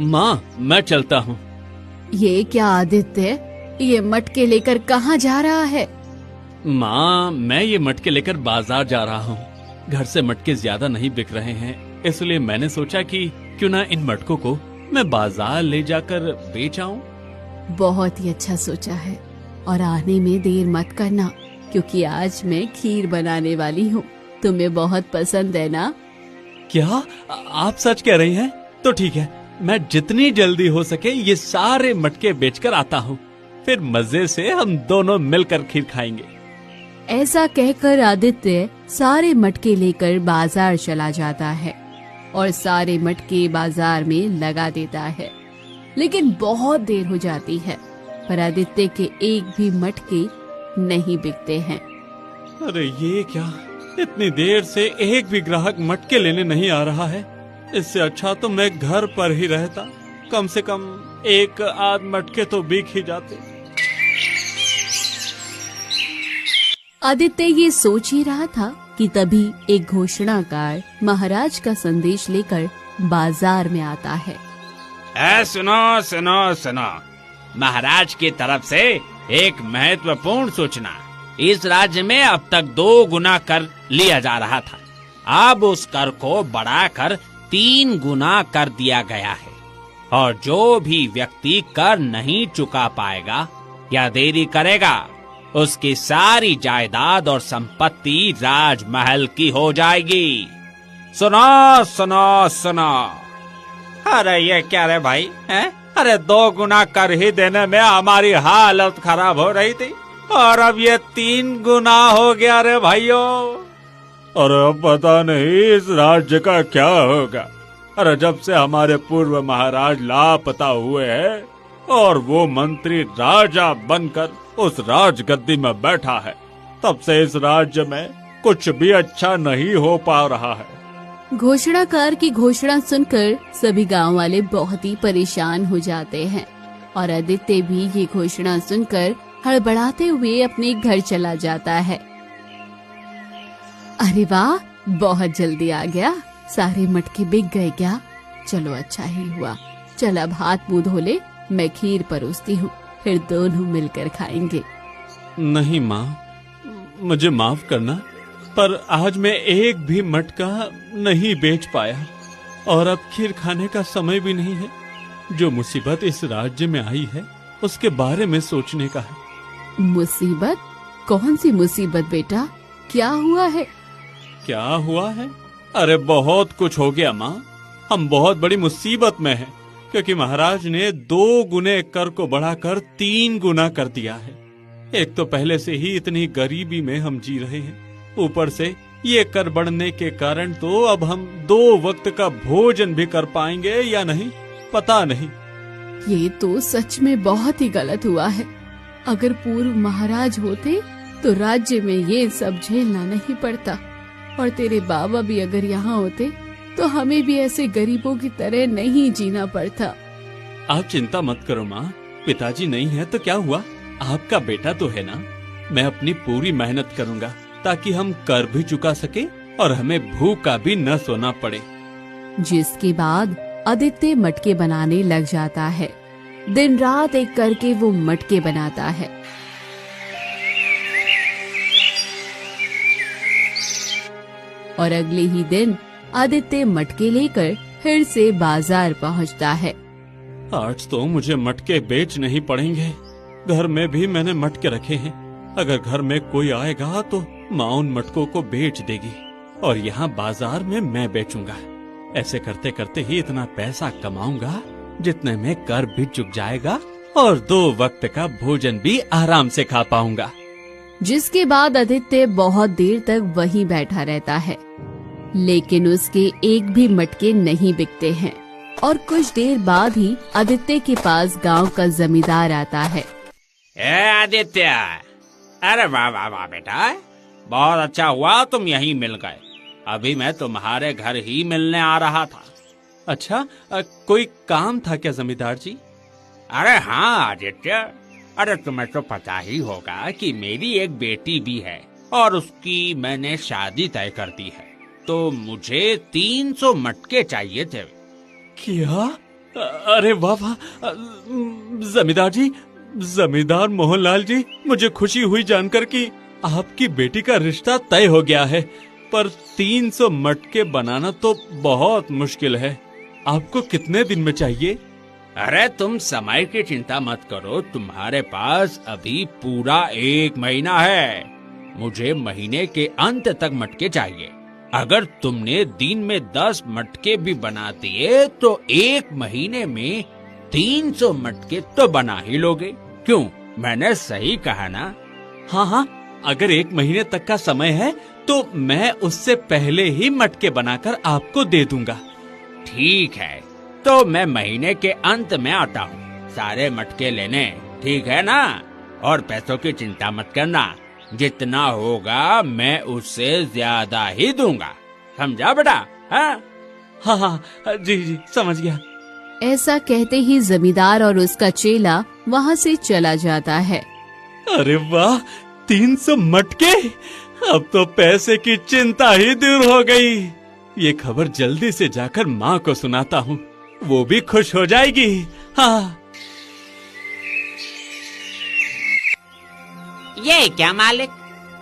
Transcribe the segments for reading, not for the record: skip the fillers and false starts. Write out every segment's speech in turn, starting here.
माँ मैं चलता हूँ। ये क्या आदित्य, ये मटके लेकर कहाँ जा रहा है? माँ मैं ये मटके लेकर बाजार जा रहा हूँ। घर से मटके ज्यादा नहीं बिक रहे हैं, इसलिए मैंने सोचा कि क्यों ना इन मटकों को मैं बाजार ले जाकर बेच आऊं। बहुत ही अच्छा सोचा है, और आने में देर मत करना, क्योंकि आज मैं खीर बनाने वाली हूँ। तुम्हें बहुत पसंद है ना? क्या आप सच कह रही हैं? तो ठीक है, मैं जितनी जल्दी हो सके ये सारे मटके बेचकर आता हूँ, फिर मजे से हम दोनों मिलकर खीर खाएंगे। ऐसा कहकर आदित्य सारे मटके लेकर बाजार चला जाता है और सारे मटके बाजार में लगा देता है। लेकिन बहुत देर हो जाती है, पर आदित्य के एक भी मटके नहीं बिकते हैं। अरे ये क्या, इतनी देर से एक भी ग्राहक मटके लेने नहीं आ रहा है। इससे अच्छा तो मैं घर पर ही रहता, कम से कम एक आध मटके तो बिक ही जाते। आदित्य ये सोच ही रहा था कि तभी एक घोषणाकार महाराज का संदेश लेकर बाजार में आता है। सुनो सुनो सुनो, महाराज की तरफ से एक महत्वपूर्ण सूचना। इस राज्य में अब तक 2 गुना कर लिया जा रहा था, अब उस कर को बढ़ाकर 3 गुना कर दिया गया है, और जो भी व्यक्ति कर नहीं चुका पाएगा या देरी करेगा, उसकी सारी जायदाद और संपत्ति राजमहल की हो जाएगी। सुनो सुनो सुनो। अरे ये क्या रे भाई, हैं? अरे 2 गुना कर ही देने में हमारी हालत खराब हो रही थी, और अब ये 3 गुना हो गया रे भाइयों। अरे अब पता नहीं इस राज्य का क्या होगा। अरे जब से हमारे पूर्व महाराज लापता हुए हैं और वो मंत्री राजा बनकर उस राजगद्दी में बैठा है, तब से इस राज्य में कुछ भी अच्छा नहीं हो पा रहा है। घोषणाकार की घोषणा सुनकर सभी गांव वाले बहुत ही परेशान हो जाते हैं, और आदित्य भी ये घोषणा सुनकर हड़बड़ाते हुए अपने घर चला जाता है। अरे वाह, बहुत जल्दी आ गया, सारे मटके बिक गए क्या? चलो अच्छा ही हुआ। चल अब हाथ मुंह धो ले, मैं खीर परोसती हूँ, फिर दोनों मिलकर खाएंगे। नहीं माँ, मुझे माफ करना, पर आज मैं एक भी मटका नहीं बेच पाया, और अब खीर खाने का समय भी नहीं है। जो मुसीबत इस राज्य में आई है उसके बारे में सोचने का है। मुसीबत? कौन सी मुसीबत बेटा, क्या हुआ है? क्या हुआ है? अरे बहुत कुछ हो गया माँ, हम बहुत बड़ी मुसीबत में हैं, क्योंकि महाराज ने 2 गुने कर को बढ़ाकर 3 गुना कर दिया है। एक तो पहले से ही इतनी गरीबी में हम जी रहे हैं, ऊपर से ये कर बढ़ने के कारण तो अब हम 2 वक्त का भोजन भी कर पाएंगे या नहीं, पता नहीं। ये तो सच में बहुत ही गलत हुआ है। अगर पूर्व महाराज होते तो राज्य में ये सब झेलना नहीं पड़ता, और तेरे बाबा भी अगर यहाँ होते तो हमें भी ऐसे गरीबों की तरह नहीं जीना पड़ता। आप चिंता मत करो माँ, पिताजी नहीं है तो क्या हुआ, आपका बेटा तो है ना। मैं अपनी पूरी मेहनत करूँगा ताकि हम कर भी चुका सके और हमें भूखा भी न सोना पड़े। जिसके बाद आदित्य मटके बनाने लग जाता है। दिन रात एक करके वो मटके बनाता है। और अगले ही दिन आदित्य मटके लेकर फिर से बाजार पहुंचता है। आज तो मुझे मटके बेच नहीं पड़ेंगे, घर में भी मैंने मटके रखे हैं। अगर घर में कोई आएगा तो माँ उन मटकों को बेच देगी और यहाँ बाजार में मैं बेचूंगा। ऐसे करते करते ही इतना पैसा कमाऊंगा जितने में कर भी चुक जाएगा और 2 वक्त का भोजन भी आराम से खा पाऊंगा। जिसके बाद आदित्य बहुत देर तक वहीं बैठा रहता है, लेकिन उसके एक भी मटके नहीं बिकते हैं। और कुछ देर बाद ही आदित्य के पास गांव का जमींदार आता है। आदित्य, अरे वाह वाह वाह बेटा, बहुत अच्छा हुआ तुम यहीं मिल गए। अभी मैं तुम्हारे घर ही मिलने आ रहा था। अच्छा, कोई काम था क्या जमींदार जी? अरे हाँ आदित्य, अरे तुम्हें तो पता ही होगा कि मेरी एक बेटी भी है और उसकी मैंने शादी तय कर दी है, तो मुझे 300 मटके चाहिए थे। क्या अरे वाह वाह, जमींदार जी, जमींदार मोहनलाल जी, मुझे खुशी हुई जानकर कि आपकी बेटी का रिश्ता तय हो गया है। पर 300 मटके बनाना तो बहुत मुश्किल है। आपको कितने दिन में चाहिए? अरे तुम समय की चिंता मत करो, तुम्हारे पास अभी पूरा 1 महीना है। मुझे महीने के अंत तक मटके चाहिए। अगर तुमने दिन में 10 मटके भी बना दिए तो 1 महीने में 300 मटके तो बना ही लोगे। क्यों, मैंने सही कहा ना? हाँ हाँ, अगर 1 महीने तक का समय है तो मैं उससे पहले ही मटके बनाकर आपको दे दूंगा। ठीक है, तो मैं महीने के अंत में आता हूँ सारे मटके लेने, ठीक है ना? और पैसों की चिंता मत करना, जितना होगा मैं उससे ज्यादा ही दूंगा, समझा बेटा? हाँ हाँ हाँ जी जी, समझ गया। ऐसा कहते ही जमींदार और उसका चेला वहाँ से चला जाता है। अरे वाह, 300 मटके! अब तो पैसे की चिंता ही दूर हो गई। ये खबर जल्दी से जाकर माँ को सुनाता हूँ, वो भी खुश हो जाएगी। हाँ। ये क्या मालिक,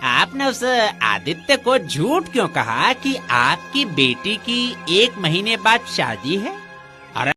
आपने उस आदित्य को झूठ क्यों कहा कि आपकी बेटी की 1 महीने बाद शादी है?